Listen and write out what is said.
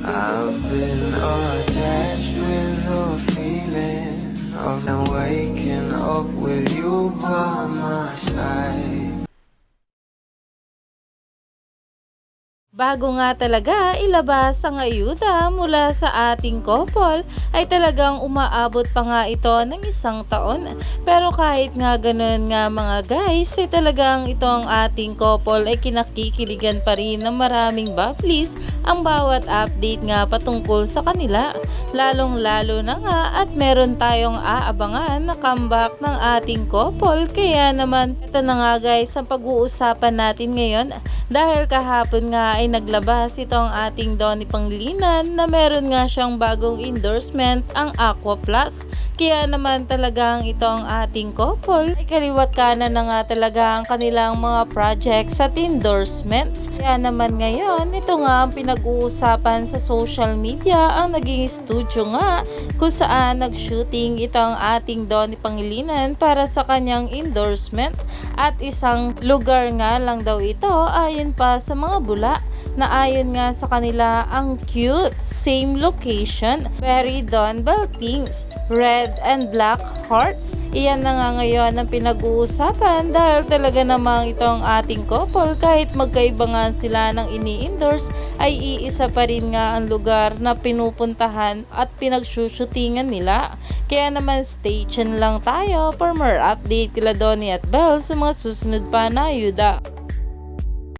I've been attached with the feeling of now waking up with you by my side. Bago nga talaga ilabas ang ayuda mula sa ating couple ay talagang umaabot pa nga ito ng 1 taon. Pero kahit nga ganun nga mga guys ay talagang itong ating couple ay kinakikiligan pa rin ng maraming bablis ang bawat update nga patungkol sa kanila. Lalong lalo na nga at meron tayong aabangan na comeback ng ating couple. Kaya naman ito na nga guys ang pag-uusapan natin ngayon dahil kahapon nga ay naglabas itong ating Donnie Pangilinan na meron nga siyang bagong endorsement ang Aqua Plus. Kaya naman talagang itong ating couple ay kaliwat kanan na nga talaga ang kanilang mga projects at endorsements. Kaya naman ngayon ito nga ang pinag-uusapan sa social media ang naging studio nga kung saan nag-shooting itong ating Donnie Pangilinan para sa kanyang endorsement at isang lugar nga lang daw ito ayon pa sa mga bula na ayon nga sa kanila ang cute, same location, very Don Beltings, red and black hearts. Iyan na nga ngayon ang pinag-uusapan dahil talaga namang itong ating couple kahit magkaiba nga sila ng ini-endorse ay iisa pa rin nga ang lugar na pinupuntahan at pinagsushootingan nila. Kaya naman stay tuned lang tayo for more update kila Donnie at Belle sa mga susunod pa na ayuda.